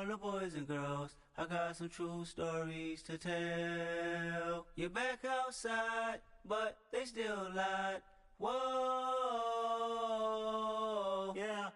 the boys and girls, I got some true stories to tell. You're back outside, but they still lied. Whoa, yeah.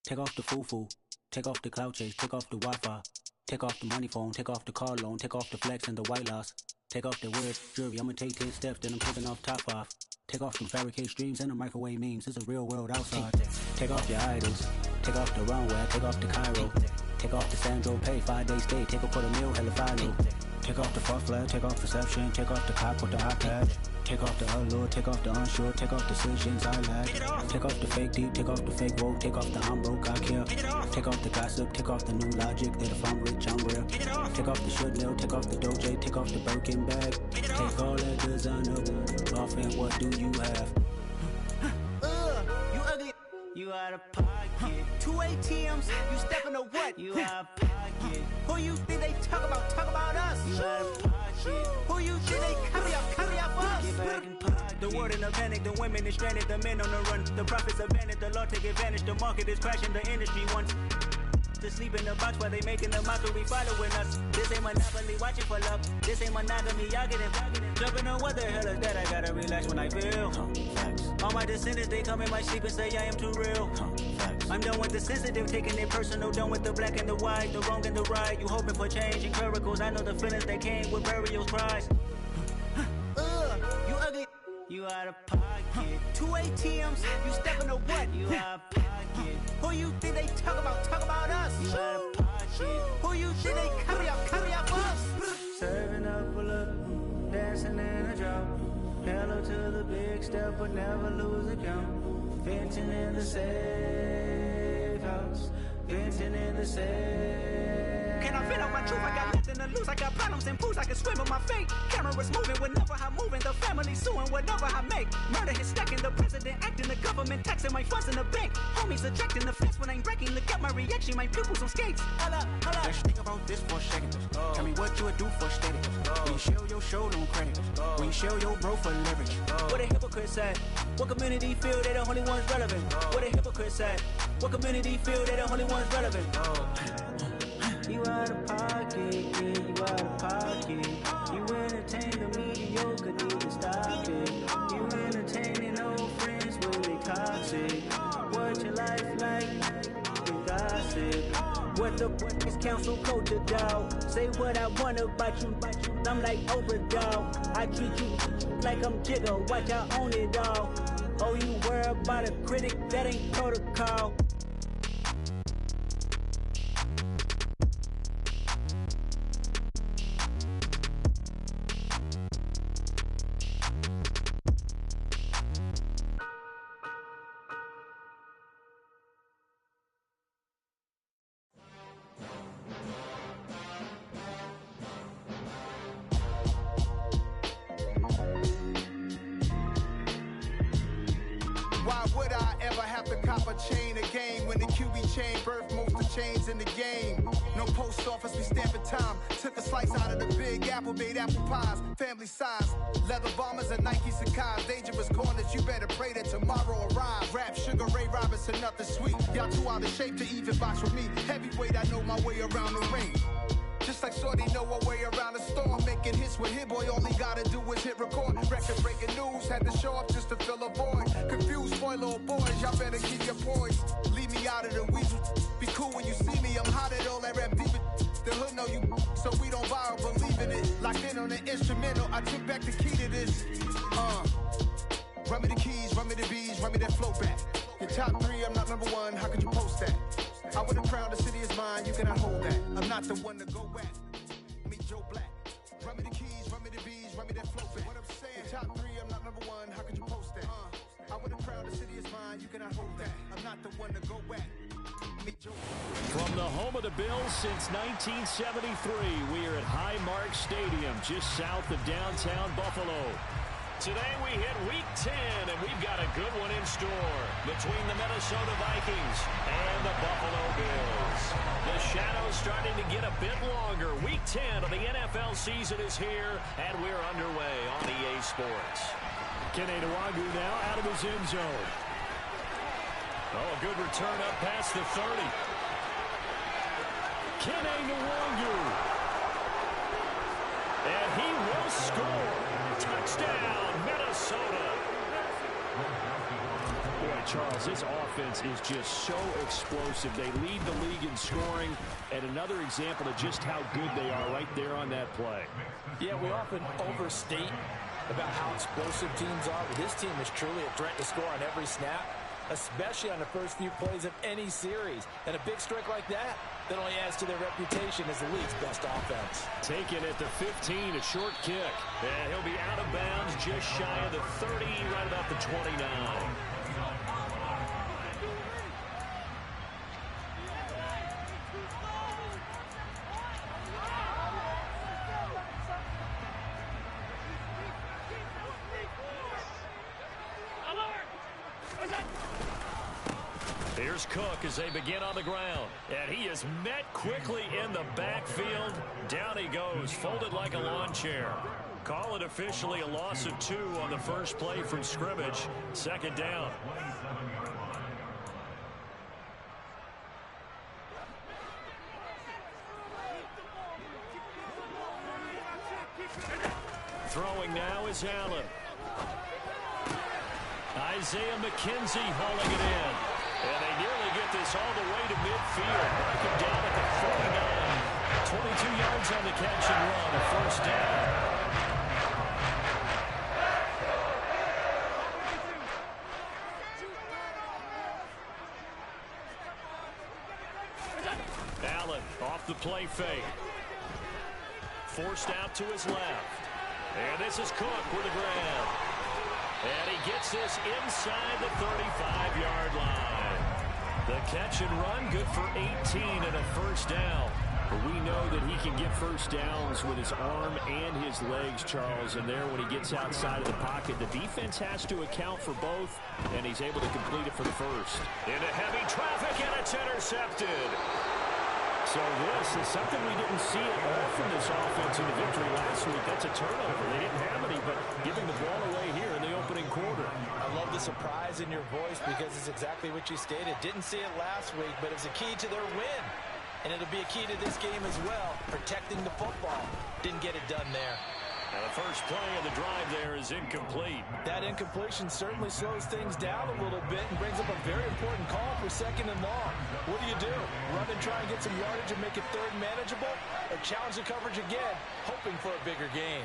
Take off the foo-foo, take off the cloud chase, take off the Wi-Fi, take off the money phone, take off the car loan, take off the flex and the white loss, take off the weird jewelry, I'ma take 10 steps, then I'm taking off top 5. Take off them fabricate streams and the microwave memes, it's a real world outside. Take off your idols, take off the runway, take off the Cairo, take off the Sandro Pay, 5-day stay, take a $250,000, hella final. Take off the fuck flag, take off perception, take off the cop with the iPad. Take off the allure, take off the unsure, take off decisions I lack. Take off the fake deep, take off the fake woke, take off the I'm broke, I care. Take off the gossip, take off the new logic that if I'm rich, I'm real. Take off the should know, take off the Doge, take off the Birkin bag. Take all that designer off and what do you have? You ugly. You out of pocket. 2 ATMs, you stepping to what? You out of pocket. Who you think they talk about? Talk about us. You out of pocket. Who you think they copy up us? Get back in pocket. The world in a panic, the women is stranded, the men on the run. The profits abandoned, the law take advantage. The market is crashing, the industry wants to sleep in the box while they making the mockery following us. This ain't monopoly, watching for love. This ain't monogamy, y'all getting jumping on what the hell is that? I gotta relax when I feel. All my descendants, they come in my sleep and say I am too real. I'm done with the sensitive, taking it personal. Done with the black and the white, the wrong and the right. You hoping for change and miracles. I know the feelings that came with burial cries. You ugly. You out of pocket. 2 ATMs, you stepping to what? You out of pocket. Who you think they talk about? Talk about us. You out of pocket. Who you think they copy up us? Serving up a look, dancing in a drop. Hello to the big step, but never lose a count. Venting in the safe house. Venting in the safe. Can I vent out my truth? I got nothing to lose. I got problems and pools. I can swim with my fate. Cameras moving whenever I'm moving. The family suing whatever I make. Murder is stacking. The president acting. The government taxing my funds in the bank. Homies attracting the fence when I'm breaking. Look at my reaction. My pupils on skates. Holla, holla. Let's think about this for a second. Tell me what you would do for steady. When you show your show, no credit. When you show your bro for leverage. What a hypocrite said. What community feel they the only ones relevant? What a hypocrite said. What community feel they the only ones relevant? You out of pocket, yeah, you out of pocket. You entertain the mediocre, need to stop it. You entertaining old friends when they toxic. What your life like? You gossip. What the is council culture, dog? Say what I want about you. I'm like Oprah, dog. I treat you like I'm Jigga. Watch I own it all. Oh, you worry about a critic? That ain't protocol. Why would I ever have to cop a chain a game when the QB chain birthed most of the chains in the game? No post office, we stamping time. Took a slice out of the big apple, made apple pies, family size. Leather bombers and Nike Sacai's. Dangerous corners, you better pray that tomorrow arrives. Rap, Sugar Ray Robinson, nothing sweet. Y'all too out of shape to even box with me. Heavyweight, I know my way around the ring. Just like Shorty know her way around the storm. Making hits with Hit Boy, all he gotta do is hit record. Record breaking news, had to show up just to fill a void. Confused, spoiler boys, y'all better keep your poise. Leave me out of the weasel. Be cool when you see me, I'm hot at all that rap deep. The hood know you, so we don't borrow, believe in it. Locked in on the instrumental, I took back the key to this. Run me the keys, run me the bees, run me that flow back. Your top 3, I'm not number 1, how could you post that? I would have crowned the city is mine, you cannot hold that. I'm not the one to go at. Meet Joe Black. Run me the keys, run me the bees, run me that flow back. What I'm saying, your top 3, I'm not number 1, how could you post that? I would have crowned the city is mine, you cannot hold that. I'm not the one to go at. Meet Joe Black. From the home of the Bills since 1973, we are at Highmark Stadium, just south of downtown Buffalo. Today we hit Week 10, and we've got a good one in store between the Minnesota Vikings and the Buffalo Bills. The shadow's starting to get a bit longer. Week 10 of the NFL season is here, and we're underway on EA Sports. Kene Nwangwu now out of his end zone. Oh, a good return up past the 30. Kene Nwangu. And he will score. Touchdown, Minnesota. Boy, Charles, this offense is just so explosive. They lead the league in scoring, and another example of just how good they are right there on that play. Yeah, we often overstate about how explosive teams are, but this team is truly a threat to score on every snap, especially on the first few plays of any series. And a big strike like that only adds to their reputation as the league's best offense. Taken at the 15, a short kick. And he'll be out of bounds just shy of the 30, right about the 29. Here's Cook as they begin on the ground. And he is met quickly in the backfield. Down he goes, folded like a lawn chair. Call it officially a loss of 2 on the first play from scrimmage. Second down. Throwing now is Allen. Isaiah McKenzie hauling it in. And they nearly get this all the way to midfield. Mark him down at the 49. 22 yards on the catch and run. A first down. Allen off the play fake. Forced out to his left. And this is Cook with the grab. And he gets this inside the 35-yard line. The catch and run, good for 18 and a first down. But we know that he can get first downs with his arm and his legs, Charles. And there, when he gets outside of the pocket, the defense has to account for both, and he's able to complete it for the first. Into heavy traffic, and it's intercepted. So this is something we didn't see at all from this offense in the victory last week. That's a turnover. They didn't have any, but giving the ball away here in the opening quarter. I love the surprise in your voice because it's exactly what you stated. Didn't see it last week, but it's a key to their win. And it'll be a key to this game as well, protecting the football. Didn't get it done there. And the first play of the drive there is incomplete. That incompletion certainly slows things down a little bit and brings up a very important call for second and long. What do? Run and try and get some yardage and make it third manageable? Or challenge the coverage again, hoping for a bigger gain?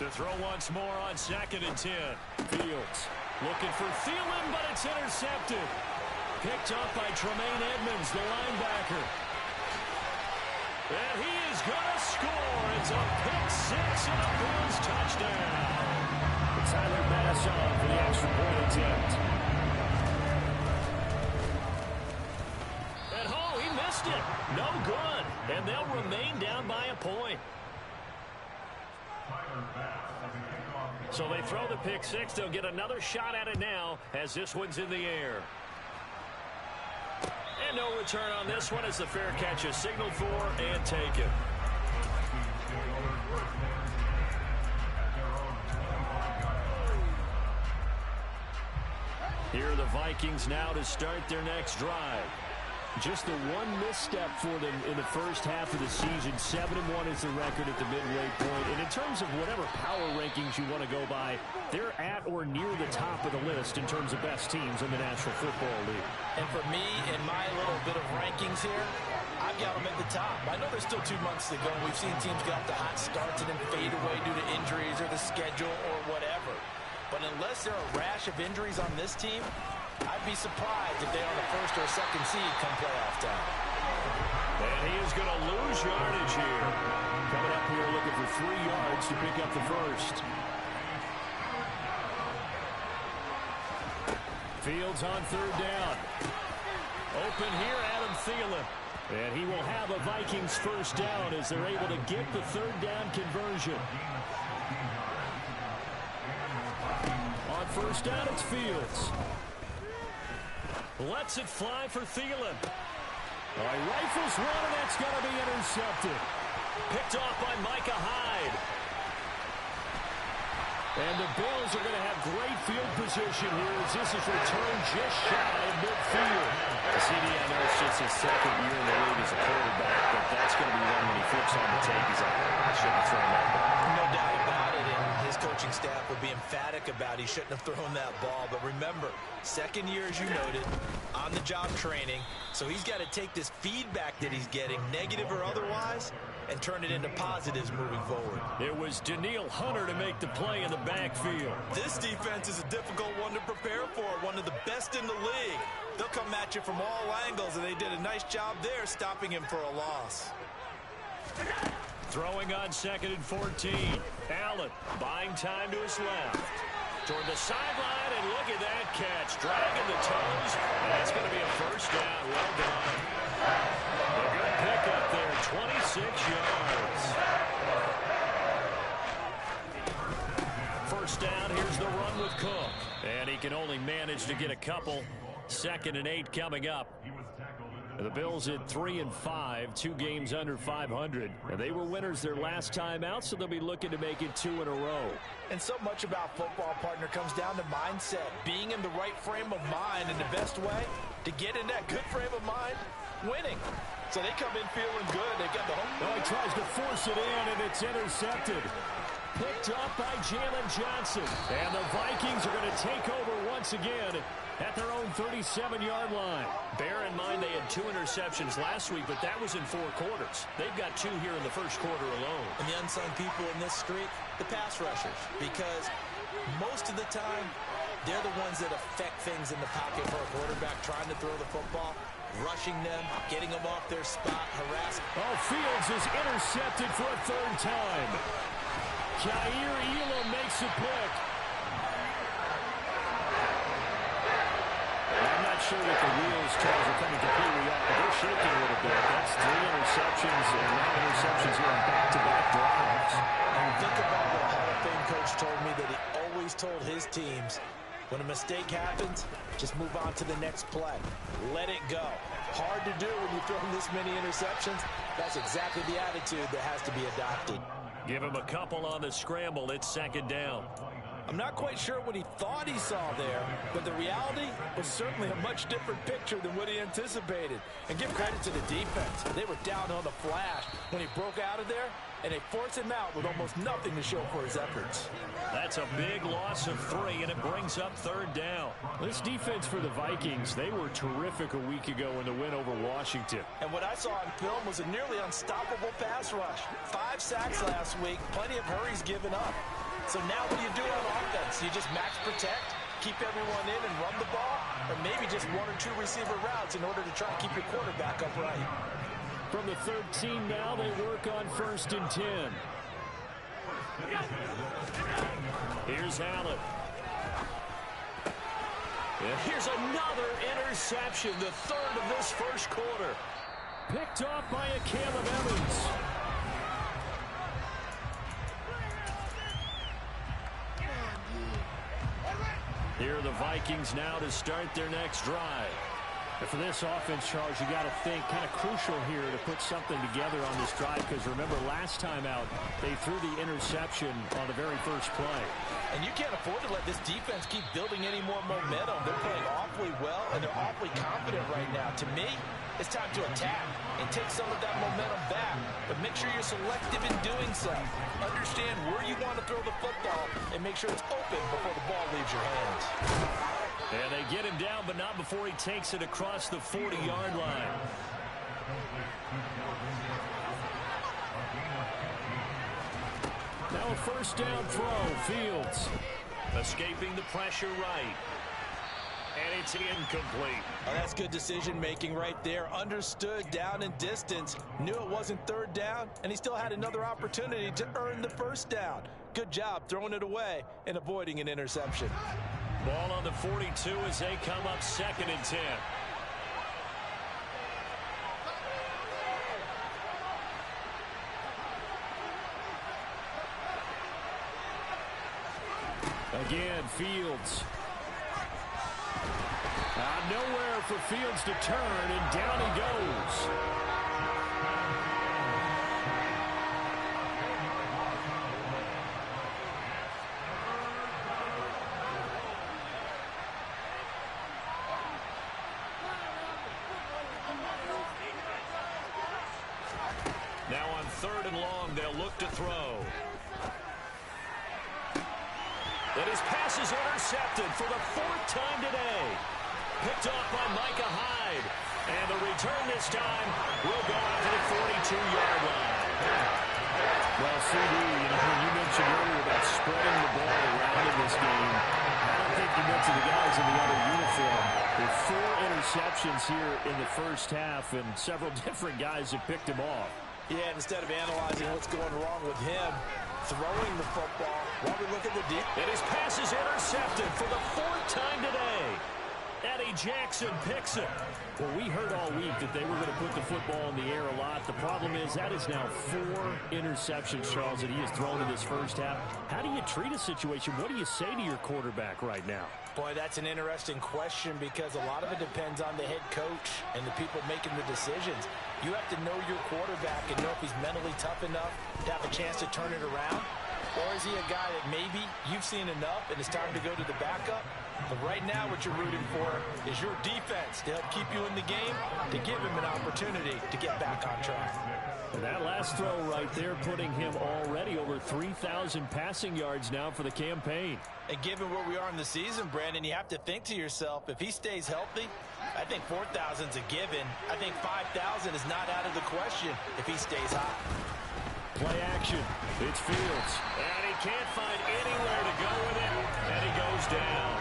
To throw once more on 2nd and 10. Fields looking for Thielen, but it's intercepted. Picked up by Tremaine Edmonds, the linebacker. And he is going to score. It's a pick-6 and a Bills touchdown. Tyler Bass on for the extra point attempt. And he missed it. No good. And they'll remain down by a point. So they throw the pick-6. They'll get another shot at it now as this one's in the air. And no return on this one as the fair catch is signaled for and taken. Here are the Vikings now to start their next drive. Just the one misstep for them in the first half of the season. 7-1 is the record at the midway point. And in terms of whatever power rankings you want to go by, they're at or near the top of the list in terms of best teams in the National Football League. And for me, in my little bit of rankings here, I've got them at the top. I know there's still 2 months to go. We've seen teams get off to hot starts and then fade away due to injuries or the schedule or whatever. But unless there are a rash of injuries on this team, I'd be surprised if they're on the first or second seed come playoff time. And he is going to lose yardage here. Coming up here looking for 3 yards to pick up the first. Fields on 3rd down. Open here, Adam Thielen. And he will have a Vikings first down as they're able to get the 3rd down conversion. On 1st down, it's Fields. Lets it fly for Thielen. He rifles one, and that's going to be intercepted. Picked off by Micah Hyde. And the Bills are going to have great field position here as this is returned just shy of midfield. CD, I know it's just his second year in the league as a quarterback, but that's going to be one when he flips on the tape. He's like, I shouldn't have thrown that ball. No doubt about it, and his coaching staff would be emphatic about he shouldn't have thrown that ball. But remember, second year, as you noted, on-the-job training, so he's got to take this feedback that he's getting, negative or otherwise, and turn it into positives moving forward. It was Danielle Hunter to make the play in the backfield. This defense is a difficult one to prepare for, one of the best in the league. They'll come at you from all angles, and they did a nice job there stopping him for a loss. Throwing on 2nd and 14. Allen buying time to his left. Toward the sideline, and look at that catch. Dragging the toes. And that's going to be a first down. Well done. A good pickup there. 26 yards. First down. Here's the run with Cook. And he can only manage to get a couple. 2nd and 8 coming up. The Bills at 3-5, 2 games under 500. And they were winners their last time out, so they'll be looking to make it 2 in a row. And so much about football, partner, comes down to mindset. Being in the right frame of mind, and the best way to get in that good frame of mind, winning. So they come in feeling good. They got the home. Oh, he tries to force it in, and it's intercepted. Picked up by Jalen Johnson. And the Vikings are going to take over once again at their own 37-yard line. Bear in mind they had 2 interceptions last week, but that was in 4 quarters. They've got 2 here in the first quarter alone. And the unsung people in this streak, the pass rushers, because most of the time, they're the ones that affect things in the pocket for a quarterback trying to throw the football, rushing them, getting them off their spot, harassing. Oh, Fields is intercepted for a 3rd time. Jair Elam makes a pick. I'm not sure that the wheels, Charles, are coming completely off, but they're shaking a little bit. That's 3 interceptions and 9 interceptions here on back-to-back drives. Think about what a Hall of Fame coach told me, that he always told his teams, when a mistake happens, just move on to the next play. Let it go. Hard to do when you throw this many interceptions. That's exactly the attitude that has to be adopted. Give him a couple on the scramble. It's 2nd down. I'm not quite sure what he thought he saw there, but the reality was certainly a much different picture than what he anticipated. And give credit to the defense. They were down on the flash when he broke out of there, and they forced him out with almost nothing to show for his efforts. That's a big loss of 3, and it brings up 3rd down. This defense for the Vikings, they were terrific a week ago in the win over Washington. And what I saw on film was a nearly unstoppable pass rush. 5 sacks last week, plenty of hurries given up. So now what do you do on offense? You just max protect, keep everyone in and run the ball, or maybe just 1 or 2 receiver routes in order to try and keep your quarterback upright. From the 13 now, they work on 1st and 10. Here's Allen. And here's another interception, the 3rd of this first quarter. Picked off by a Caleb Evans. Here are the Vikings now to start their next drive. And for this offense, Charles, you got to think kind of crucial here to put something together on this drive, because remember last time out they threw the interception on the very first play. And you can't afford to let this defense keep building any more momentum. They're playing awfully well, and they're awfully confident right now. To me, it's time to attack and take some of that momentum back, but make sure you're selective in doing so. Understand where you want to throw the football and make sure it's open before the ball leaves your hands. And they get him down, but not before he takes it across the 40-yard line. Now a first down throw. Fields escaping the pressure right. And it's incomplete. Oh, that's good decision-making right there. Understood down and distance. Knew it wasn't 3rd down, and he still had another opportunity to earn the first down. Good job throwing it away and avoiding an interception. Ball on the 42 as they come up 2nd and 10. Again, Fields. Nowhere for Fields to turn, and down he goes. 3rd and long. They'll look to throw. And his pass is intercepted for the 4th time today. Picked off by Micah Hyde. And the return this time will go out to the 42-yard line. Well, CD, when you mentioned earlier about spreading the ball around in this game, I don't think you mentioned the guys in the other uniform. There are 4 interceptions here in the first half, and several different guys have picked him off. Yeah, and instead of analyzing what's going wrong with him, throwing the football, while we look at the deep. And his pass is intercepted for the 4th time today. Eddie Jackson picks it. Well, we heard all week that they were going to put the football in the air a lot. The problem is that is now 4 interceptions, Charles, that he has thrown in this first half. How do you treat a situation? What do you say to your quarterback right now? Boy, that's an interesting question because a lot of it depends on the head coach and the people making the decisions. You have to know your quarterback and know if he's mentally tough enough to have a chance to turn it around. Or is he a guy that maybe you've seen enough and it's time to go to the backup? But right now what you're rooting for is your defense to help keep you in the game, to give him an opportunity to get back on track. And that last throw right there putting him already over 3,000 passing yards now for the campaign. And given where we are in the season, Brandon, you have to think to yourself, if he stays healthy, I think 4,000 is a given. I think 5,000 is not out of the question if he stays hot. Play action. It's Fields. And he can't find anywhere to go with it. And he goes down.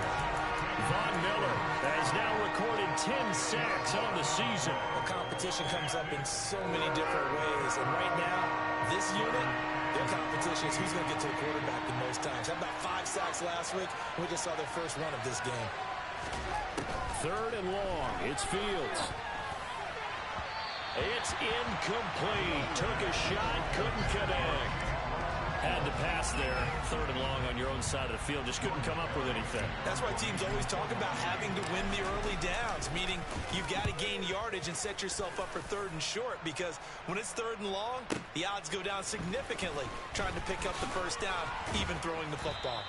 Von Miller has now recorded 10 sacks on the season. The competition comes up in so many different ways. And right now, this unit, their competition is who's going to get to the quarterback the most times. How about 5 sacks last week? We just saw their first one of this game. 3rd and long. It's Fields. It's incomplete. Took a shot, couldn't connect. Had the pass there. 3rd and long on your own side of the field. Just couldn't come up with anything. That's why teams always talk about having to win the early downs, meaning you've got to gain yardage and set yourself up for 3rd and short, because when it's 3rd and long, the odds go down significantly trying to pick up the first down, even throwing the football.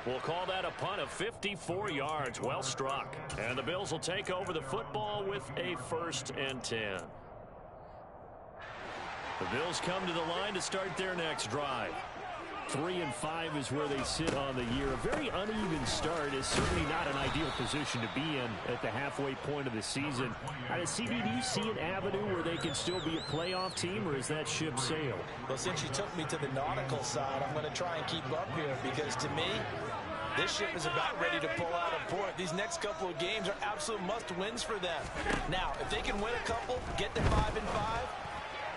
We'll call that a punt of 54 yards. Well struck. And the Bills will take over the football with a 1st and 10. The Bills come to the line to start their next drive. 3-5 is where they sit on the year. A very uneven start is certainly not an ideal position to be in at the halfway point of the season. CD, do you see an avenue where they can still be a playoff team, or is that ship sailed? Well, since you took me to the nautical side, I'm going to try and keep up here, because to me, this ship is about ready to pull out of port. These next couple of games are absolute must-wins for them. Now, if they can win a couple, get to 5-5,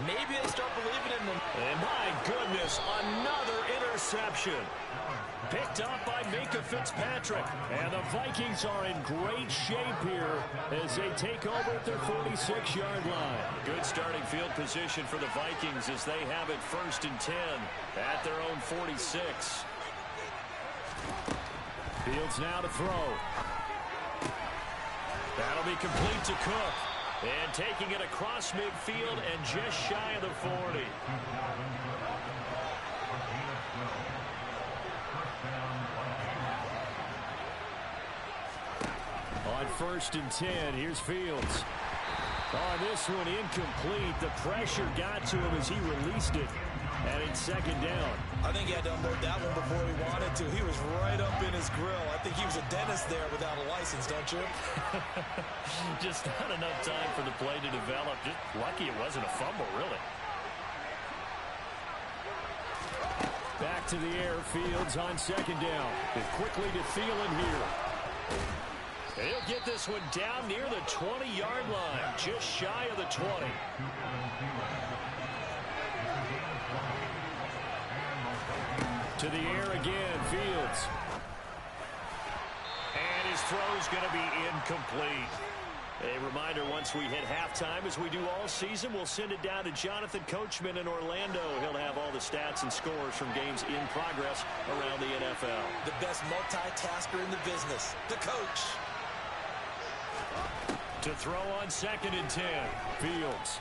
maybe they start believing in them. And my goodness, another interception. Picked up by Minka Fitzpatrick. And the Vikings are in great shape here as they take over at their 46-yard line. Good starting field position for the Vikings as they have it 1st and 10 at their own 46. Fields now to throw. That'll be complete to Cook. And taking it across midfield and just shy of the 40. On 1st and 10, here's Fields. On this one, incomplete. The pressure got to him as he released it. And it's 2nd down. I think he had to unload that one before he wanted to. He was right up in his grill. I think he was a dentist there without a license, don't you? Just not enough time for the play to develop. Just lucky it wasn't a fumble, really. Back to the air. Fields on 2nd down. And quickly to Thielen here. He'll get this one down near the 20-yard line. Just shy of the 20. To the air again, Fields. And his throw's going to be incomplete. A reminder, once we hit halftime, as we do all season, we'll send it down to Jonathan Coachman in Orlando. He'll have all the stats and scores from games in progress around the NFL. The best multitasker in the business, the coach. To throw on 2nd and 10, Fields.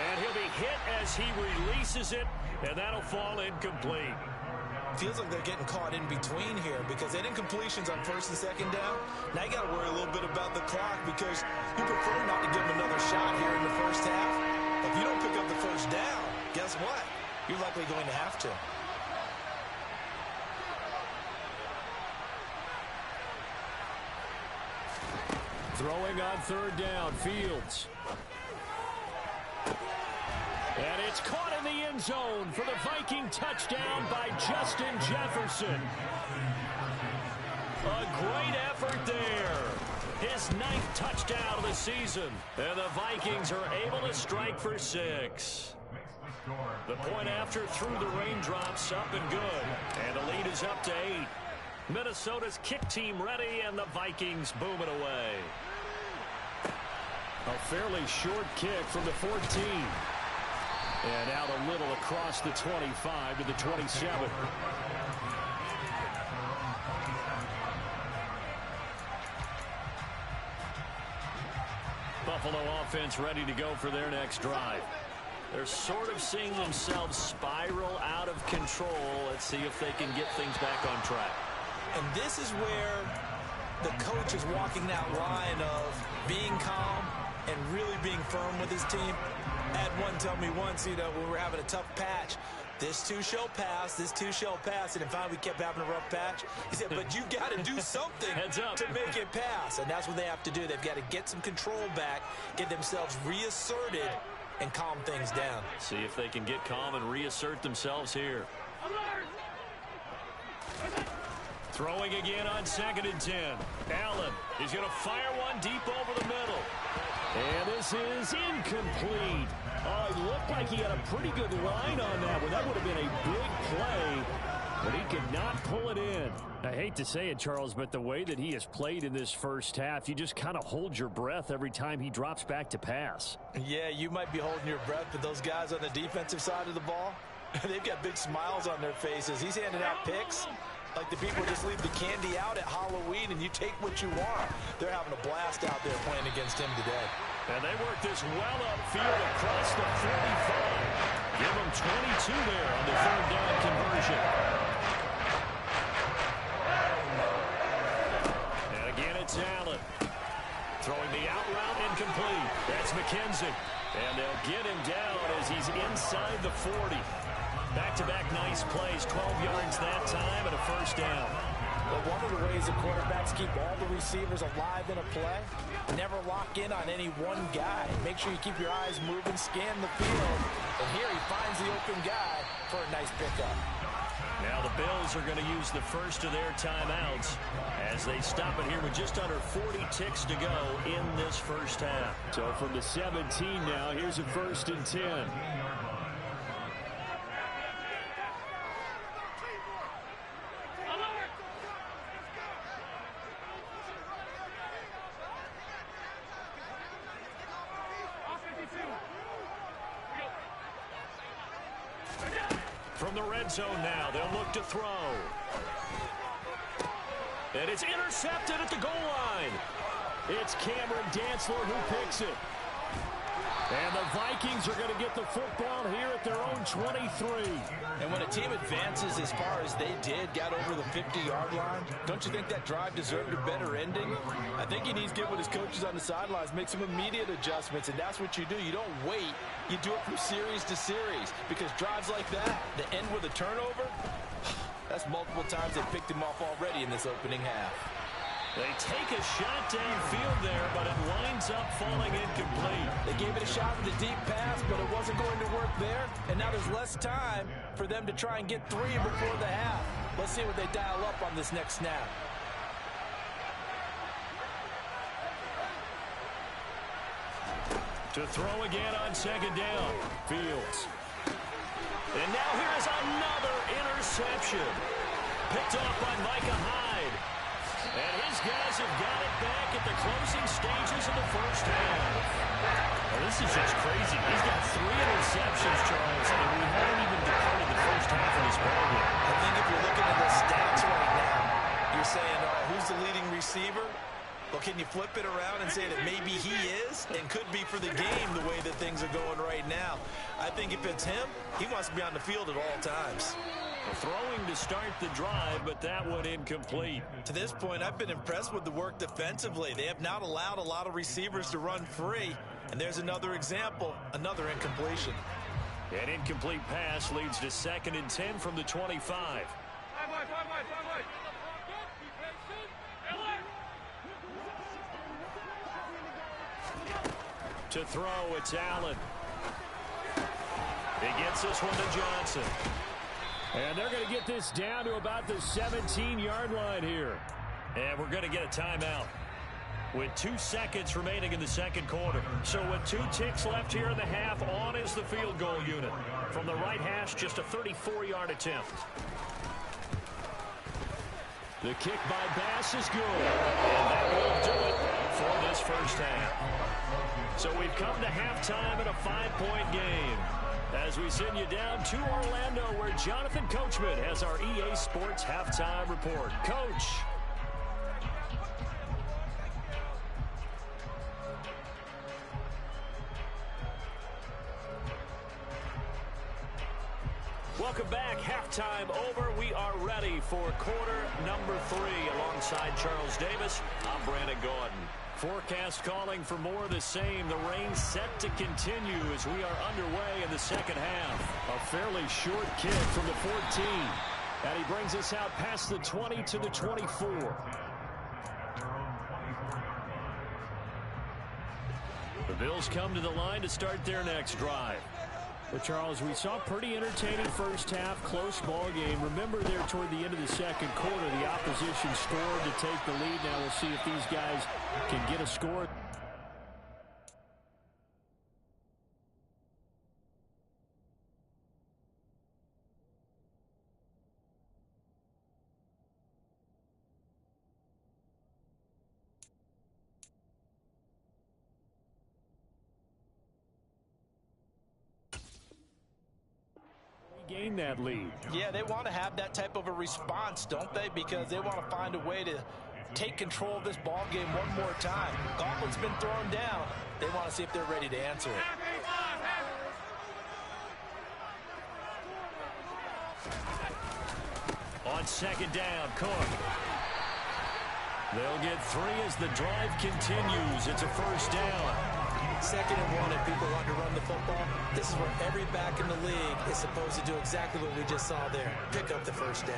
And he'll be hit as he releases it, and that'll fall incomplete. Feels like they're getting caught in between here because they had incompletions on 1st and 2nd down. Now you got to worry a little bit about the clock because you prefer not to give them another shot here in the first half. If you don't pick up the first down, guess what? You're likely going to have to. Throwing on third down, Fields. And it's caught in the end zone for the Viking touchdown by Justin Jefferson. A great effort there. His 9th touchdown of the season. And the Vikings are able to strike for 6. The point after through the raindrops, up and good. And the lead is up to 8. Minnesota's kick team ready, and the Vikings boom it away. A fairly short kick from the 14. And out a little across the 25 to the 27. Buffalo offense ready to go for their next drive. They're sort of seeing themselves spiral out of control. Let's see if they can get things back on track. And this is where the coach is walking that line of being calm and really being firm with his team. I had one tell me once, when we were having a tough patch, this too shall pass, this too shall pass. And finally we kept having a rough patch. He said, but you've got to do something to make it pass. And that's what they have to do. They've got to get some control back, get themselves reasserted, and calm things down. See if they can get calm and reassert themselves here. Throwing again on 2nd and 10. Allen is going to fire one deep over the middle. And this is incomplete. Oh, it looked like he had a pretty good line on that one. That would have been a big play, but he could not pull it in. I hate to say it, Charles, but the way that he has played in this first half, you just kind of hold your breath every time he drops back to pass. Yeah, you might be holding your breath, but those guys on the defensive side of the ball, they've got big smiles on their faces. He's handing out picks like the people just leave the candy out at Halloween and you take what you want. They're having a blast out there playing against him today. And they work this well upfield across the 45. Give them 22 there on the 3rd down conversion. And again, it's Allen. Throwing the out route incomplete. That's McKenzie. And they'll get him down as he's inside the 40. Back-to-back nice plays, 12 yards that time and a first down. Well, one of the ways the quarterbacks keep all the receivers alive in a play, never lock in on any one guy. Make sure you keep your eyes moving, scan the field. And here he finds the open guy for a nice pickup. Now the Bills are going to use the first of their timeouts as they stop it here with just under 40 ticks to go in this first half. So from the 17 now, here's a 1st and 10. From the red zone now, they'll look to throw. And it's intercepted at the goal line. It's Cameron Dantzler who picks it. And the Vikings are going to get the football here at their own 23. And when a team advances as far as they did, got over the 50-yard line, don't you think that drive deserved a better ending? I think he needs to get with his coaches on the sidelines, make some immediate adjustments, and that's what you do. You don't wait. You do it from series to series, because drives like that end with a turnover, that's multiple times they picked him off already in this opening half. They take a shot downfield there, but it winds up falling incomplete. They gave it a shot with a deep pass, but it wasn't going to work there. And now there's less time for them to try and get 3 before the half. Let's see what they dial up on this next snap. To throw again on 2nd down. Fields. And now here is another interception. Picked off by Micah Hyde. And his guys have got it back at the closing stages of the first half. Well, this is just crazy. He's got 3 interceptions, Charles, and we haven't even departed the first half of this ballgame. I think if you're looking at the stats right now, you're saying, who's the leading receiver? Well, can you flip it around and say that maybe he is and could be for the game the way that things are going right now? I think if it's him, he wants to be on the field at all times. Throwing to start the drive, but that one incomplete. To this point, I've been impressed with the work defensively. They have not allowed a lot of receivers to run free. And there's another example, another incompletion. An incomplete pass leads to 2nd and 10 from the 25. To throw, it's Allen. He gets this one to Johnson. And they're going to get this down to about the 17-yard line here. And we're going to get a timeout with 2 seconds remaining in the second quarter. So with 2 ticks left here in the half, on is the field goal unit. From the right hash, just a 34-yard attempt. The kick by Bass is good. And that will do it for this first half. So we've come to halftime in a 5-point game, as we send you down to Orlando, where Jonathan Coachman has our EA Sports halftime report. Coach. Welcome back. Halftime over. We are ready for quarter number 3 alongside Charles Davis. I'm Brandon Gordon. Forecast calling for more of the same. The rain set to continue as we are underway in the second half. A fairly short kick from the 14. And he brings us out past the 20 to the 24. The Bills come to the line to start their next drive. Well, Charles, we saw pretty entertaining first half, close ball game. Remember there toward the end of the second quarter, the opposition scored to take the lead. Now we'll see if these guys can get a score. Gain that lead. Yeah, they want to have that type of a response, don't they? Because they want to find a way to take control of this ball game one more time. Gauntlet's been thrown down. They want to see if they're ready to answer it. On second down, Cook. They'll get 3 as the drive continues. It's a first down. 2nd and 1, if people want to run the football, this is where every back in the league is supposed to do exactly what we just saw there. Pick up the first down.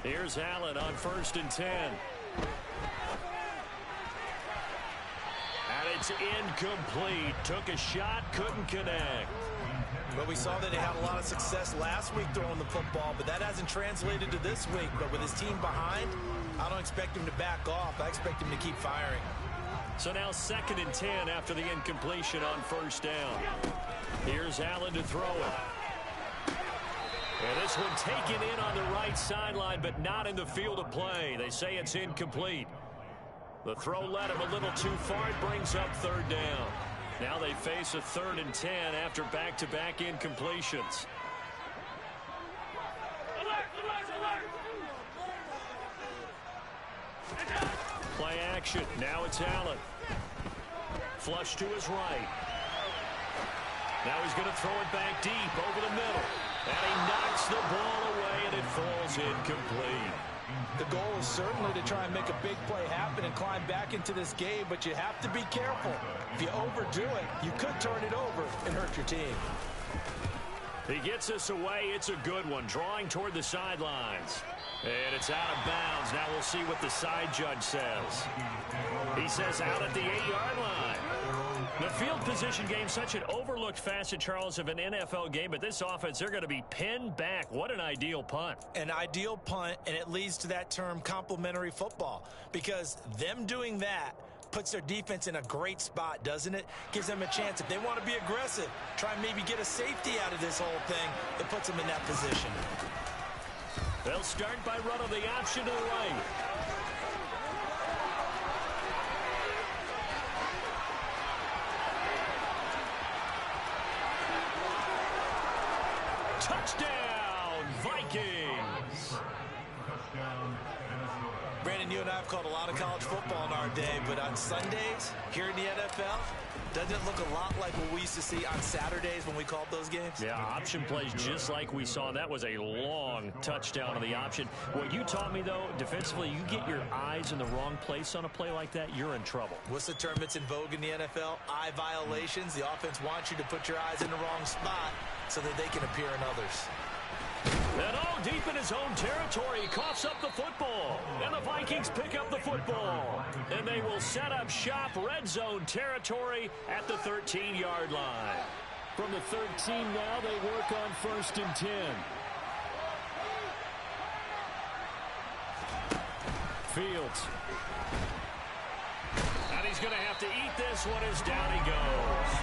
Here's Allen on 1st and 10. And it's incomplete. Took a shot, couldn't connect. But we saw that they had a lot of success last week throwing the football, but that hasn't translated to this week. But with his team behind, I don't expect him to back off. I expect him to keep firing. So now 2nd and 10 after the incompletion on 1st down. Here's Allen to throw it. And this one taken in on the right sideline, but not in the field of play. They say it's incomplete. The throw led him a little too far. It brings up 3rd down. Now they face a 3rd and 10 after back-to-back incompletions. Play action. Now it's Allen. Flush to his right. Now he's going to throw it back deep over the middle. And he knocks the ball away, and it falls incomplete. The goal is certainly to try and make a big play happen and climb back into this game, but you have to be careful. If you overdo it, you could turn it over and hurt your team. He gets us away. It's a good one, drawing toward the sidelines. And it's out of bounds. Now we'll see what the side judge says. He says out at the 8-yard line. The field position game, such an overlooked facet, Charles, of an NFL game, but this offense, they're going to be pinned back. What an ideal punt. An ideal punt, and it leads to that term complementary football, because them doing that puts their defense in a great spot, doesn't it? Gives them a chance. If they want to be aggressive, try and maybe get a safety out of this whole thing, it puts them in that position. They'll start by running the option to the right. Touchdown, Vikings! Brandon, you and I have called a lot of college football in our day, but on Sundays, here in the NFL, doesn't it look a lot like what we used to see on Saturdays when we called those games? Yeah, option plays just like we saw. That was a long touchdown on the option. What you taught me, though, defensively, you get your eyes in the wrong place on a play like that, you're in trouble. What's the term that's in vogue in the NFL? Eye violations. The offense wants you to put your eyes in the wrong spot so that they can appear in others. And deep in his own territory, he coughs up the football. And the Vikings pick up the football. And they will set up shop, red zone territory at the 13-yard line. From the 13 now, they work on 1st and 10. Fields. And he's going to have to eat this one as down he goes.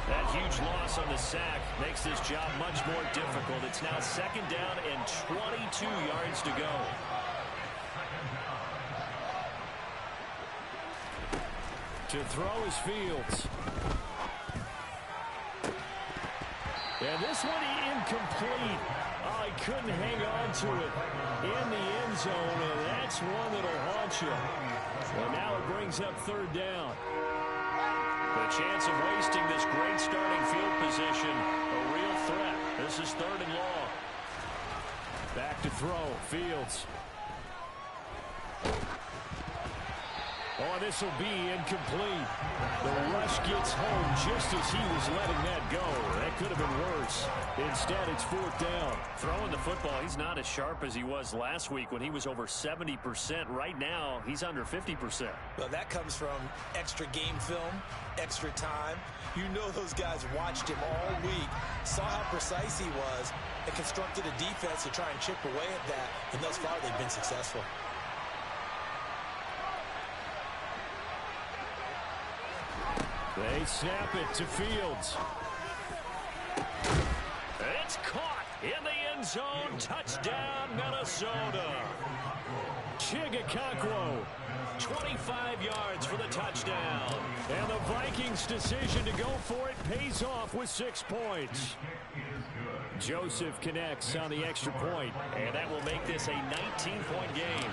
That huge loss on the sack makes this job much more difficult. It's now 2nd down and 22 yards to go. To throw is Fields. And this one incomplete. Oh, he couldn't hang on to it in the end zone, and that's one that'll haunt you. And now it brings up 3rd down. The chance of wasting this great starting field position, a real threat. This is 3rd and long. Back to throw, Fields. Oh, this will be incomplete. The rush gets home just as he was letting that go. That could have been worse. Instead, it's 4th down. Throwing the football, he's not as sharp as he was last week when he was over 70%. Right now, he's under 50%. Well, that comes from extra game film, extra time. You know those guys watched him all week, saw how precise he was, and constructed a defense to try and chip away at that. And thus far, they've been successful. They snap it to Fields. It's caught in the end zone. Touchdown, Minnesota. Chigakakwo. 25 yards for the touchdown. And the Vikings' decision to go for it pays off with 6 points. Joseph connects on the extra point. And that will make this a 19-point game.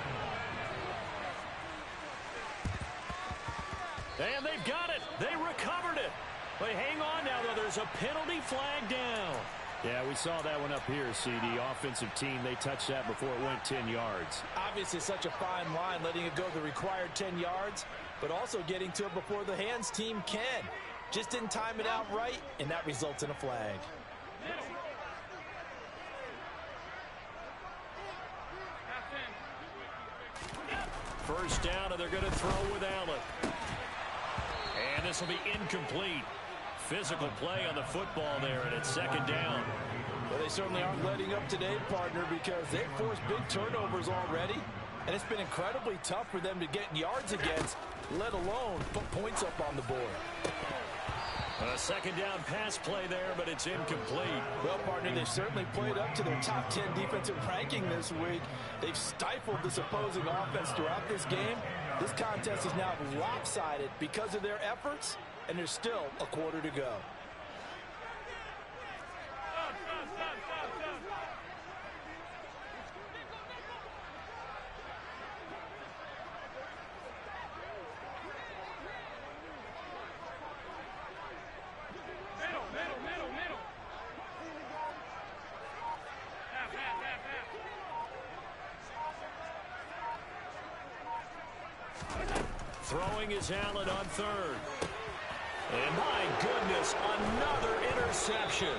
And they've got it. They recovered it. But hang on now, though. There's a penalty flag down. Yeah, we saw that one up here, CD. Offensive team, they touched that before it went 10 yards. Obviously, such a fine line, letting it go the required 10 yards, but also getting to it before the hands team can. Just didn't time it out right, and that results in a flag. First down, and they're going to throw with Allen. And this will be incomplete. Physical play on the football there, and it's 2nd down. Well, they certainly aren't letting up today, partner, because they've forced big turnovers already, and it's been incredibly tough for them to get yards against, let alone put points up on the board. A 2nd down pass play there, but it's incomplete. Well, partner, they've certainly played up to their top 10 defensive ranking this week. They've stifled this opposing offense throughout this game. This contest is now lopsided because of their efforts, and there's still a quarter to go. Throwing is Allen on 3rd. And my goodness, another interception.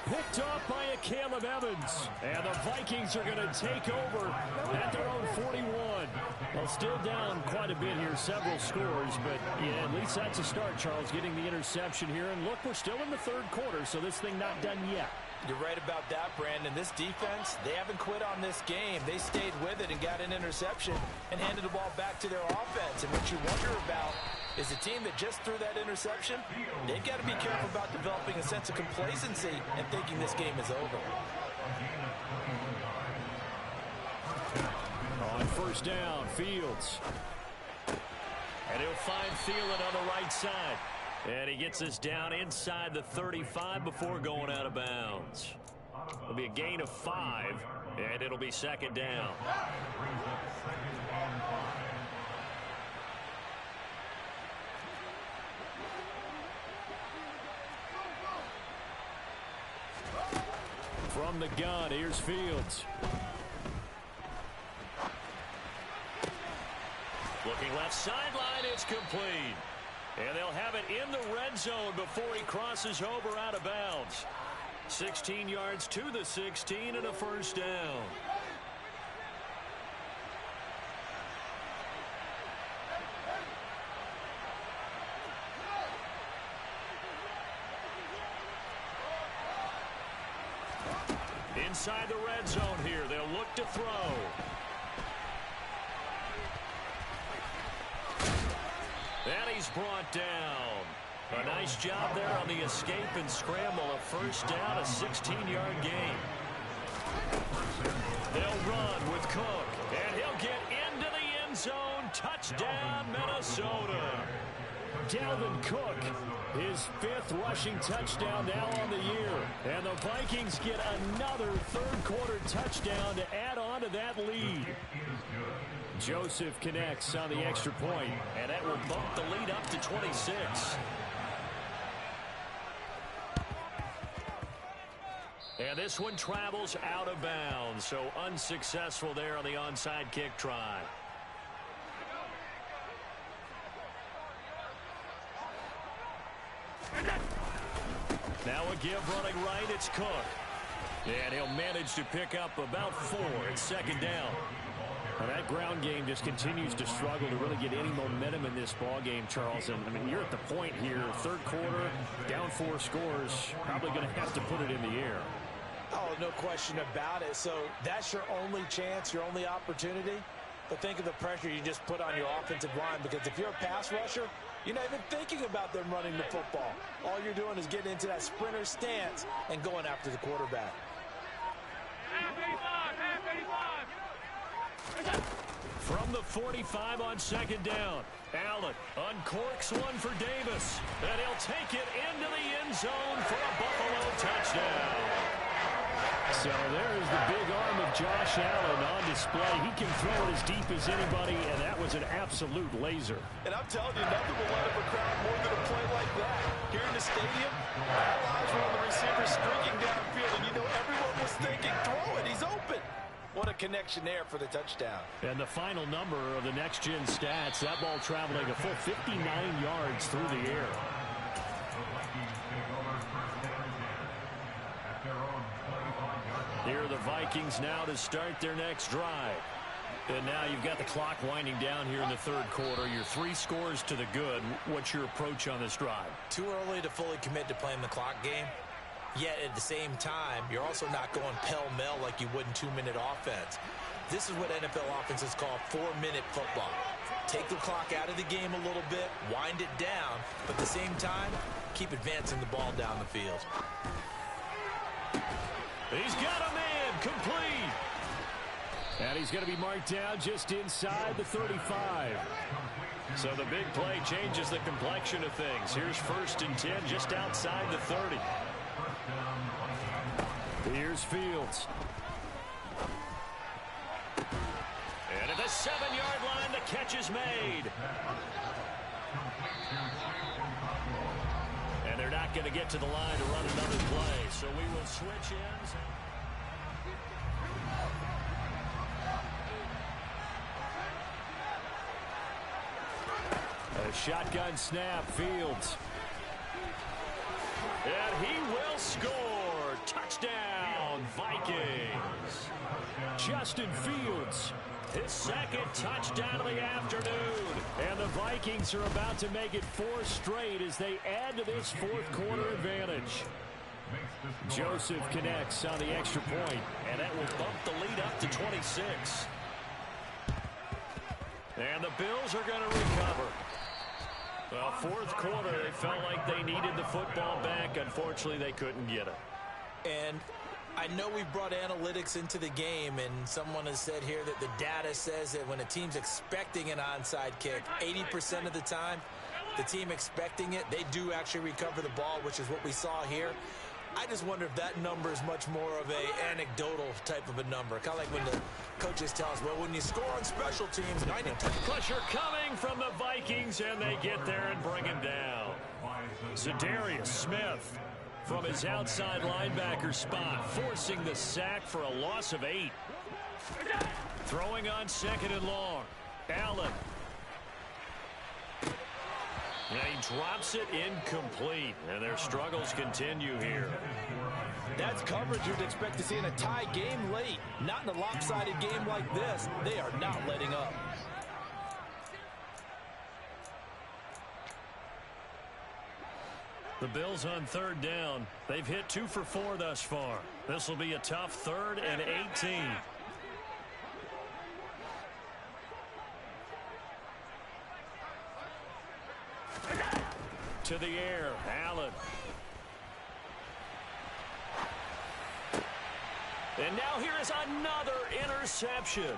Picked off by a Caleb Evans. And the Vikings are going to take over at their own 41. Well, still down quite a bit here, several scores. But yeah, at least that's a start, Charles, getting the interception here. And look, we're still in the 3rd quarter, so this thing not done yet. You're right about that, Brandon. This defense, they haven't quit on this game. They stayed with it and got an interception and handed the ball back to their offense. And what you wonder about is the team that just threw that interception, they've got to be careful about developing a sense of complacency and thinking this game is over. On 1st down, Fields. And he'll find Thielen on the right side. And he gets this down inside the 35 before going out of bounds. It'll be a gain of 5, and it'll be 2nd down. From the gun, here's Fields. Looking left sideline, it's complete. And they'll have it in the red zone before he crosses over out of bounds. 16 yards to the 16 and a first down. Inside the red zone here, they'll look to throw. And he's brought down. A nice job there on the escape and scramble. A first down, a 16-yard gain. They'll run with Cook, and he'll get into the end zone. Touchdown, Minnesota. Dalvin Cook, his 5th rushing touchdown now on the year. And the Vikings get another third-quarter touchdown to add on to that lead. Joseph connects on the extra point, and that will bump the lead up to 26. And this one travels out of bounds, so unsuccessful there on the onside kick try. Now a give running right, it's Cook. And he'll manage to pick up about 4 at second down. Well, that ground game just continues to struggle to really get any momentum in this ball game, Charles. And I mean, you're at the point here, third quarter, down 4 scores, probably going to have to put it in the air. Oh, no question about it. So that's your only chance, your only opportunity. But think of the pressure you just put on your offensive line, because if you're a pass rusher, you're not even thinking about them running the football. All you're doing is getting into that sprinter stance and going after the quarterback. From the 45 on second down, Allen uncorks one for Davis, and he'll take it into the end zone for a Buffalo touchdown. So there's the big arm of Josh Allen on display. He can throw it as deep as anybody, and that was an absolute laser. And I'm telling you, nothing will light up a crowd more than a play like that. Here in the stadium, all eyes were on the receiver streaking downfield, and you know everyone was thinking, throw it, he's open. What a connection there for the touchdown. And the final number of the next-gen stats, that ball traveling a full 59 yards through the air. Here are the Vikings now to start their next drive. And now you've got the clock winding down here in the third quarter. You're 3 scores to the good. What's your approach on this drive? Too early to fully commit to playing the clock game. Yet at the same time, you're also not going pell-mell like you would in 2-minute offense. This is what NFL offenses call 4-minute football. Take the clock out of the game a little bit, wind it down, but at the same time, keep advancing the ball down the field. He's got a man complete. And he's going to be marked down just inside the 35. So the big play changes the complexion of things. Here's 1st and 10 just outside the 30. Here's Fields. And at the 7-yard line, the catch is made. And they're not going to get to the line to run another play. So we will switch ends. A shotgun snap, Fields. And he will score. Touchdown, Vikings. Justin Fields, his 2nd touchdown of the afternoon. And the Vikings are about to make it 4 straight as they add to this 4th quarter advantage. Joseph connects on the extra point, and that will bump the lead up to 26. And the Bills are going to recover. Well, 4th quarter, they felt like they needed the football back. Unfortunately, they couldn't get it. And I know we've brought analytics into the game, and someone has said here that the data says that when a team's expecting an onside kick, 80% of the time, the team expecting it, they do actually recover the ball, which is what we saw here. I just wonder if that number is much more of a anecdotal type of a number. Kind of like when the coaches tell us, well, when you score on special teams, 90 pressure coming from the Vikings, and they get there and bring him down. Za'Darius Smith from his outside linebacker spot, forcing the sack for a loss of 8. Throwing on 2nd and long. Allen. And he drops it incomplete, and their struggles continue here. That's coverage you'd expect to see in a tie game late. Not in a lopsided game like this. They are not letting up. The Bills on 3rd down. They've hit 2 for 4 thus far. This will be a tough 3rd and 18. To the air, Allen. And now here is another interception.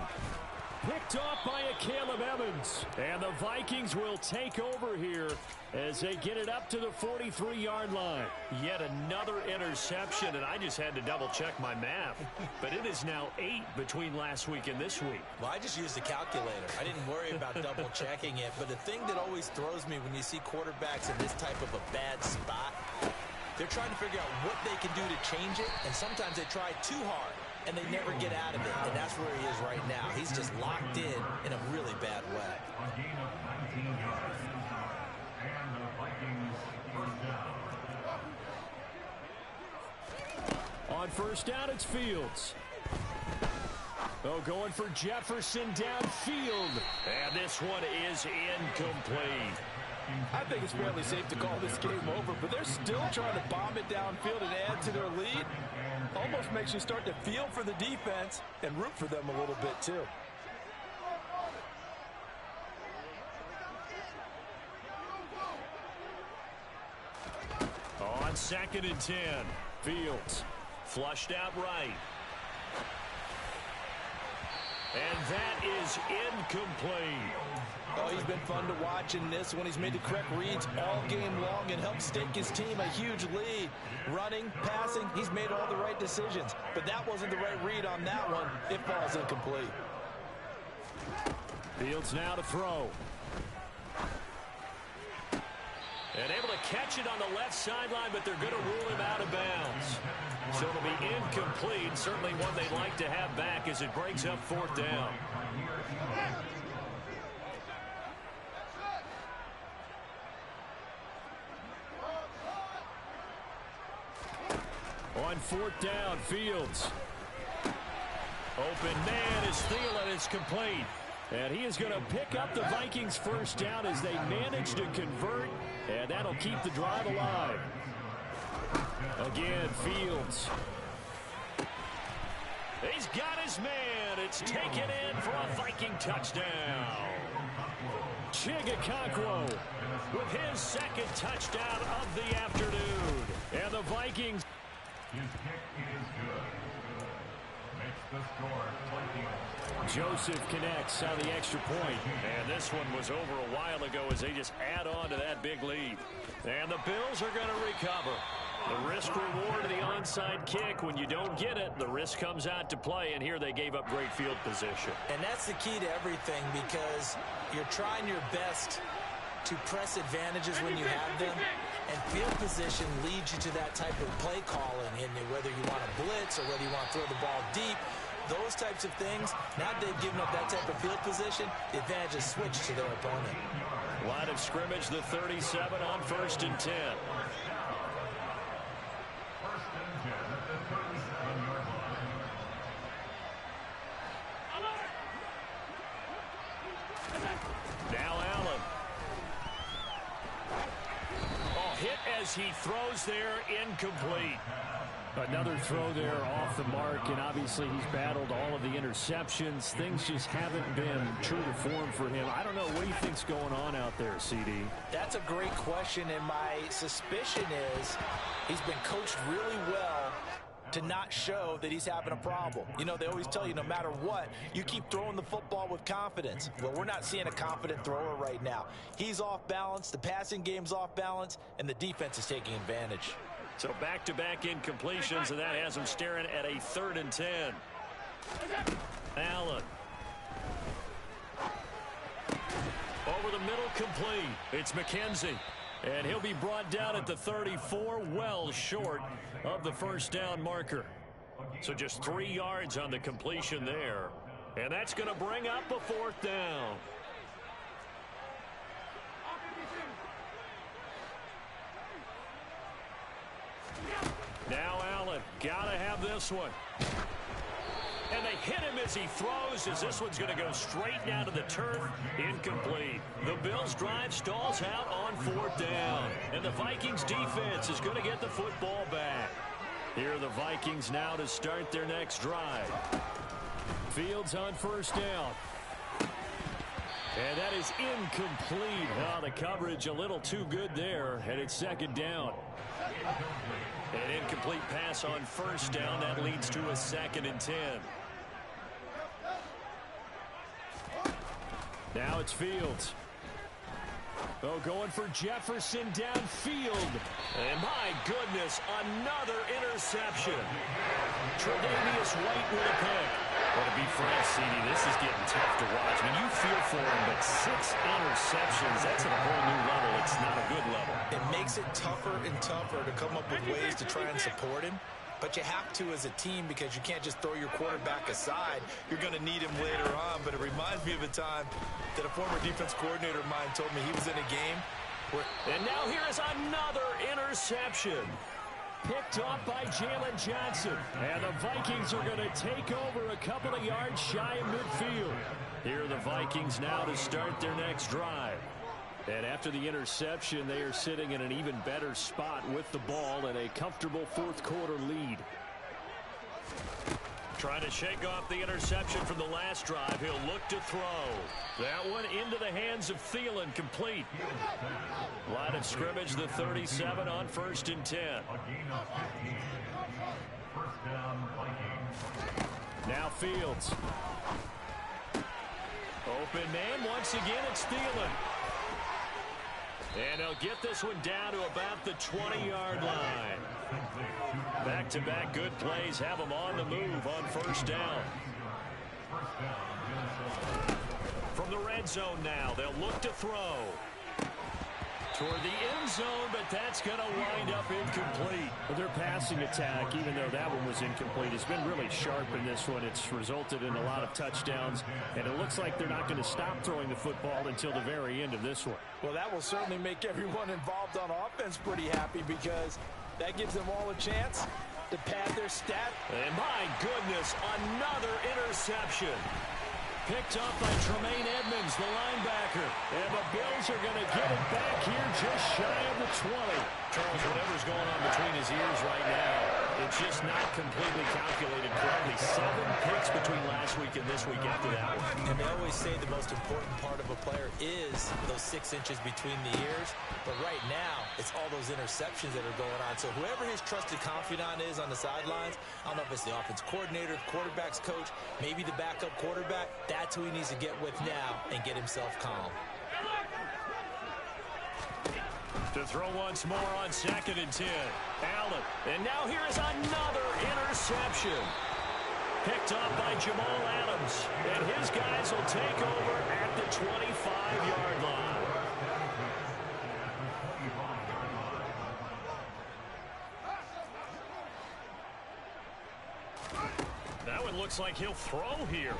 Picked off by a Caleb Evans. And the Vikings will take over here as they get it up to the 43-yard line. Yet another interception, and I just had to double-check my math. But it is now 8 between last week and this week. Well, I just used the calculator. I didn't worry about double-checking it. But the thing that always throws me when you see quarterbacks in this type of a bad spot, they're trying to figure out what they can do to change it, and sometimes they try too hard, and they never get out of it. And that's where he is right now. He's just locked in a really bad way. On 1st down, it's Fields. Oh, going for Jefferson downfield. And this one is incomplete. I think it's fairly safe to call this game over, but they're still trying to bomb it downfield and add to their lead. Almost makes you start to feel for the defense and root for them a little bit, too. On 2nd and 10, Fields flushed out right. And that is incomplete. Oh, he's been fun to watch in this one. He's made the correct reads all game long and helped stake his team a huge lead. Running, passing, he's made all the right decisions. But that wasn't the right read on that one. It falls incomplete. Fields now to throw. And able to catch it on the left sideline, but they're going to rule him out of bounds. So it'll be incomplete. Certainly one they'd like to have back as it breaks up 4th down. On 4th down, Fields. Open man is Thielen. It's complete. And he is going to pick up the Vikings' 1st down as they manage to convert. And that'll keep the drive alive. Again, Fields. He's got his man. It's taken in for a Viking touchdown. Chigakonkwo with his 2nd touchdown of the afternoon. And the Vikings. His kick is good. Makes the score 20. Joseph connects on the extra point. And this one was over a while ago as they just add on to that big lead. And the Bills are going to recover. The risk reward of the onside kick. When you don't get it, the risk comes out to play. And here they gave up great field position. And that's the key to everything, because you're trying your best to press advantages when you have them. And field position leads you to that type of play calling. And whether you want to blitz or whether you want to throw the ball deep, those types of things, now they've given up that type of field position, the advantage is switched to their opponent. Line of scrimmage, the 37 on 1st and 10. Now Allen. Oh, hit as he throws there, incomplete. Another throw there off the mark, and obviously he's battled all of the interceptions. Things just haven't been true to form for him. I don't know. What do you think's going on out there, CD? That's a great question, and my suspicion is he's been coached really well to not show that he's having a problem. You know, they always tell you no matter what, you keep throwing the football with confidence. Well, we're not seeing a confident thrower right now. He's off balance, the passing game's off balance, and the defense is taking advantage. So back-to-back incompletions, and that has him staring at a 3rd and 10. Allen. Over the middle, complete. It's McKenzie. And he'll be brought down at the 34, well short of the first down marker. So just 3 yards on the completion there. And that's going to bring up a 4th down. Now Allen, gotta have this one. And they hit him as he throws, as this one's going to go straight down to the turf. Incomplete. The Bills' drive stalls out on 4th down. And the Vikings defense is going to get the football back. Here are the Vikings now to start their next drive. Fields on 1st down. And that is incomplete. Oh, the coverage a little too good there. And it's 2nd down. An incomplete pass on 1st down. That leads to a 2nd and 10. Now it's Fields. Oh, going for Jefferson downfield. And my goodness, another interception. Tre'Davious White with a pick. Well, to be frank, CD, this is getting tough to watch. I mean, you feel for him, but 6 interceptions, that's at a whole new level. It's not a good level. It makes it tougher and tougher to come up with ways to try and support him. But you have to as a team because you can't just throw your quarterback aside. You're going to need him later on. But it reminds me of a time that a former defense coordinator of mine told me he was in a game where... And now here is another interception. Picked off by Jalen Johnson. And the Vikings are going to take over a couple of yards shy of midfield. Here are the Vikings now to start their next drive. And after the interception, they are sitting in an even better spot with the ball and a comfortable 4th quarter lead. Trying to shake off the interception from the last drive. He'll look to throw. That one into the hands of Thielen, complete. Line of scrimmage, the 37 on 1st and 10. Now Fields. Open man, once again it's Thielen. And they'll get this one down to about the 20-yard line. Back-to-back good plays have them on the move on 1st down. From the red zone now, they'll look to throw. Toward the end zone, but that's going to wind up incomplete. Well, their passing attack, even though that one was incomplete, has been really sharp in this one. It's resulted in a lot of touchdowns, and it looks like they're not going to stop throwing the football until the very end of this one. Well, that will certainly make everyone involved on offense pretty happy because that gives them all a chance to pad their stat. And my goodness, another interception. Picked up by Tremaine Edmonds, the linebacker. And the Bills are going to get it back here just shy of the 20. Charles, whatever's going on between his ears right now, it's just not completely calculated correctly. 7 picks between last week and this week after that one. And they always say the most important part of a player is those 6 inches between the ears. But right now, it's all those interceptions that are going on. So whoever his trusted confidant is on the sidelines, I don't know if it's the offense coordinator, the quarterback's coach, maybe the backup quarterback, that's who he needs to get with now and get himself calm. To throw once more on 2nd and 10. Allen. And now here is another interception. Picked up by Jamal Adams. And his guys will take over at the 25-yard line. That one looks like he'll throw here.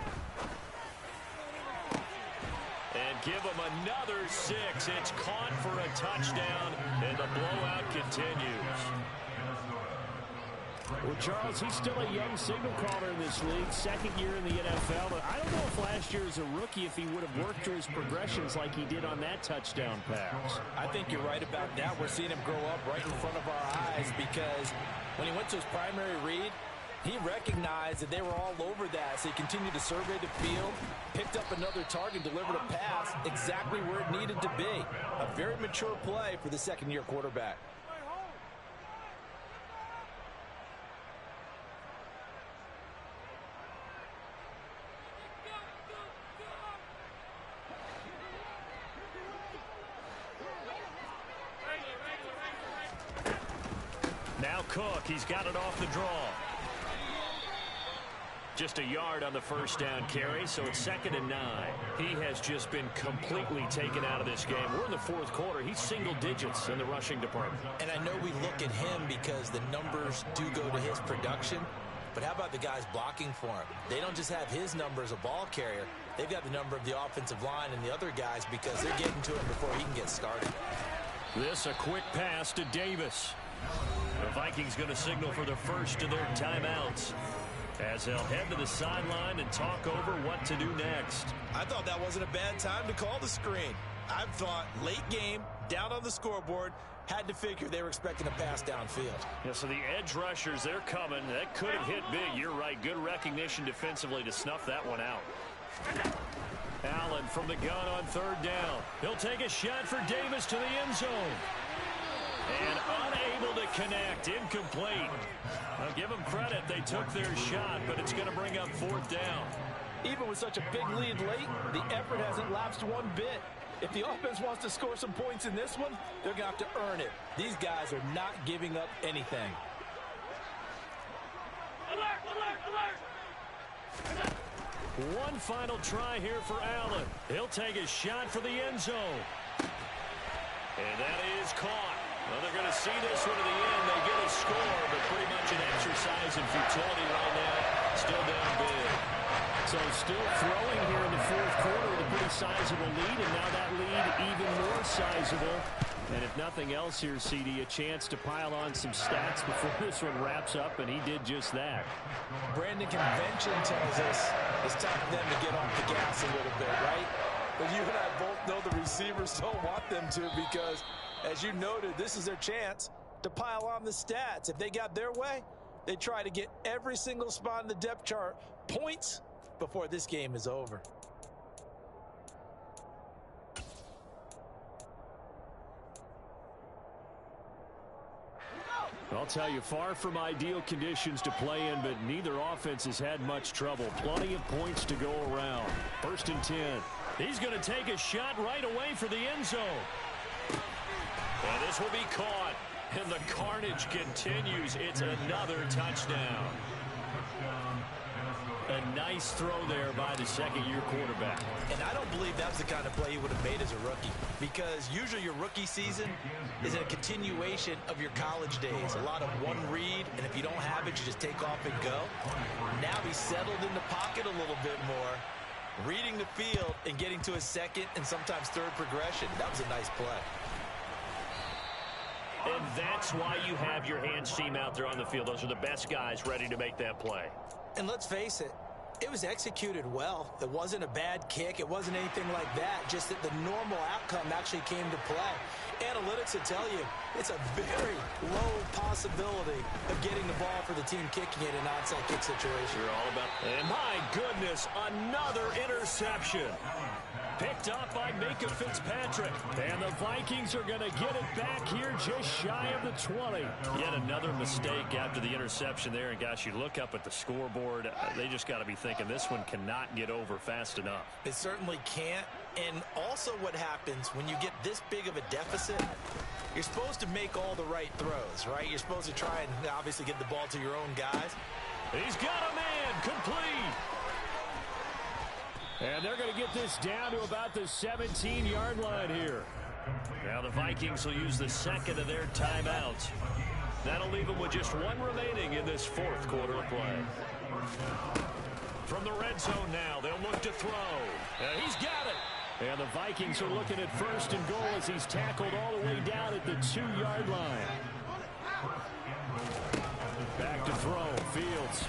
And give him another 6. It's caught for a touchdown, and the blowout continues. Well, Charles, he's still a young signal caller in this league, 2nd year in the NFL. But I don't know if last year as a rookie, if he would have worked through his progressions like he did on that touchdown pass. I think you're right about that. We're seeing him grow up right in front of our eyes because when he went to his primary read, he recognized that they were all over that, so he continued to survey the field, picked up another target, delivered a pass exactly where it needed to be. A very mature play for the 2nd-year quarterback. Now Cook, he's got it off the draw. Just a yard on the first down carry, so it's 2nd and 9. He has just been completely taken out of this game. We're in the fourth quarter. He's single digits in the rushing department. And I know we look at him because the numbers do go to his production, but how about the guys blocking for him? They don't just have his number as a ball carrier. They've got the number of the offensive line and the other guys because they're getting to him before he can get started. This a quick pass to Davis. The Vikings going to signal for the first of their timeouts, as they'll head to the sideline and talk over what to do next. I thought that wasn't a bad time to call the screen. I thought late game, down on the scoreboard, had to figure they were expecting a pass downfield. Yeah, so the edge rushers, they're coming. That could have hit big. You're right. Good recognition defensively to snuff that one out. Allen from the gun on 3rd down. He'll take a shot for Davis to the end zone. And unable to connect. Incomplete. I'll give them credit. They took their shot, but it's going to bring up 4th down. Even with such a big lead late, the effort hasn't lapsed one bit. If the offense wants to score some points in this one, they're going to have to earn it. These guys are not giving up anything. Alert, alert, alert. One final try here for Allen. He'll take a shot for the end zone. And that is caught. Well, they're going to see this one to the end. They get a score, but pretty much an exercise in futility right now. Still down big. So still throwing here in the fourth quarter with a pretty sizable lead, and now that lead even more sizable. And if nothing else here, CD, a chance to pile on some stats before this one wraps up, and he did just that. Brandon, convention tells us it's time for them to get off the gas a little bit, right? But you and I both know the receivers don't want them to because, as you noted, this is their chance to pile on the stats. If they got their way, they try to get every single spot in the depth chart points before this game is over. I'll tell you, far from ideal conditions to play in, but neither offense has had much trouble. Plenty of points to go around. 1st and 10. He's going to take a shot right away for the end zone. And this will be caught. And the carnage continues. It's another touchdown. A nice throw there by the second-year quarterback. And I don't believe that's the kind of play he would have made as a rookie, because usually your rookie season is a continuation of your college days. A lot of one read, and if you don't have it, you just take off and go. Now he's settled in the pocket a little bit more, reading the field and getting to a second and sometimes third progression. That was a nice play. And that's why you have your hands team out there on the field. Those are the best guys ready to make that play. And let's face it, it was executed well. It wasn't a bad kick. It wasn't anything like that. Just that the normal outcome actually came to play. Analytics will tell you it's a very low possibility of getting the ball for the team kicking it in an onside kick situation. You're all about. And my goodness, another interception. Picked up by Minka Fitzpatrick. And the Vikings are going to get it back here just shy of the 20. Yet another mistake after the interception there. And, gosh, you look up at the scoreboard. They just got to be thinking this one cannot get over fast enough. It certainly can't. And also what happens when you get this big of a deficit, you're supposed to make all the right throws, right? You're supposed to try and obviously get the ball to your own guys. He's got a man complete. And they're going to get this down to about the 17-yard line here. Now the Vikings will use the second of their timeouts. That'll leave them with just one remaining in this fourth quarter of play. From the red zone now, they'll look to throw. He's got it. And the Vikings are looking at 1st and goal as he's tackled all the way down at the 2-yard line. Back to throw. Fields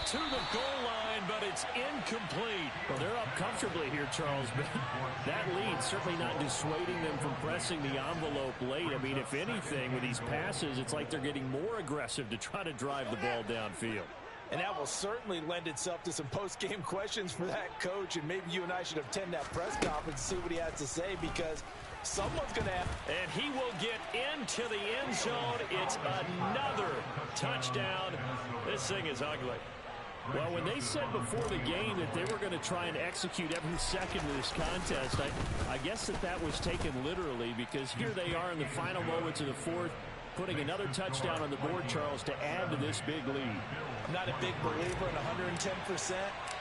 to the goal line, but it's incomplete. Well, they're up comfortably here, Charles, but that lead certainly not dissuading them from pressing the envelope late. I mean, if anything, with these passes, it's like they're getting more aggressive to try to drive the ball downfield. And that will certainly lend itself to some post-game questions for that coach, and maybe you and I should attend that press conference and see what he has to say, because someone's going to have... And he will get into the end zone. It's another touchdown. This thing is ugly. Well, when they said before the game that they were going to try and execute every second of this contest, I guess that was taken literally, because here they are in the final moments of the fourth, putting another touchdown on the board, Charles, to add to this big lead. I'm not a big believer in 110%,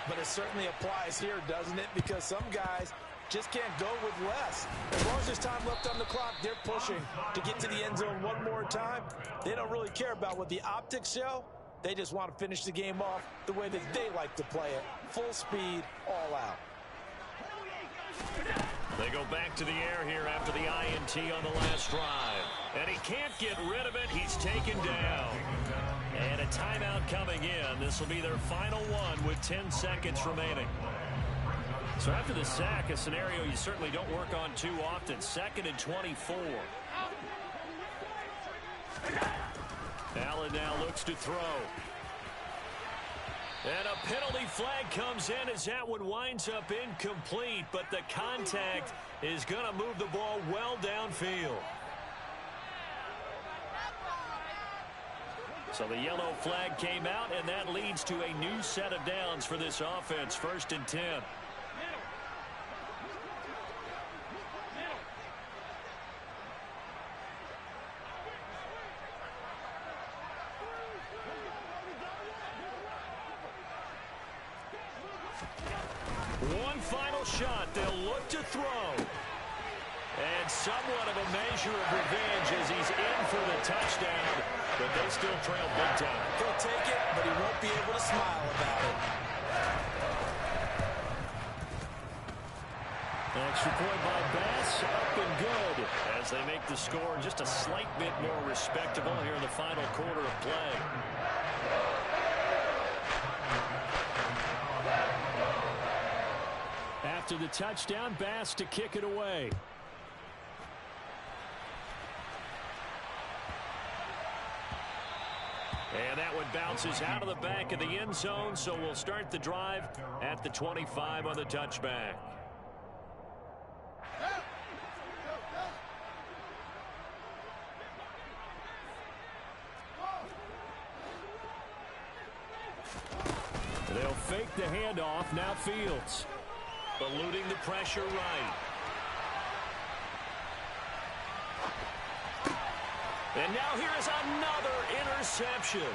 but it certainly applies here, doesn't it? Because some guys just can't go with less. As long as there's time left on the clock, they're pushing to get to the end zone one more time. They don't really care about what the optics show. They just want to finish the game off the way that they like to play it. Full speed, all out. They go back to the air here after the INT on the last drive. And he can't get rid of it. He's taken down. And a timeout coming in. This will be their final one with 10 seconds remaining. So after the sack, a scenario you certainly don't work on too often. 2nd and 24. Allen now looks to throw. And a penalty flag comes in as that one winds up incomplete, but the contact is going to move the ball well downfield. So the yellow flag came out, and that leads to a new set of downs for this offense. 1st and 10. One final shot. They'll look to throw. And somewhat of a measure of revenge as he's in for the touchdown. But they still trail big time. He'll take it, but he won't be able to smile about it. Extra point by Bass, up and good. As they make the score just a slight bit more respectable here in the final quarter of play. After the touchdown, Bass to kick it away. And that one bounces out of the back of the end zone, so we'll start the drive at the 25 on the touchback. They'll fake the handoff. Now Fields. Eluding the pressure right. And now here is another interception.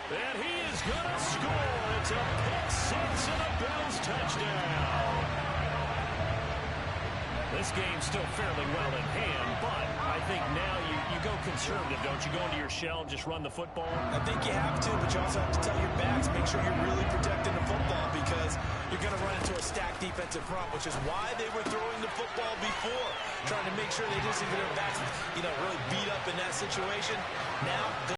And he is going to score. It's a pick six and a Bills touchdown. This game's still fairly well in hand, but I think now you go conservative, don't you? Go into your shell and just run the football? I think you have to, but you also have to tell your backs, make sure you're really protecting the football because you're going to run into a stacked defensive front, which is why they were throwing the football before, trying to make sure they didn't get their backs, really beat up in that situation. Now,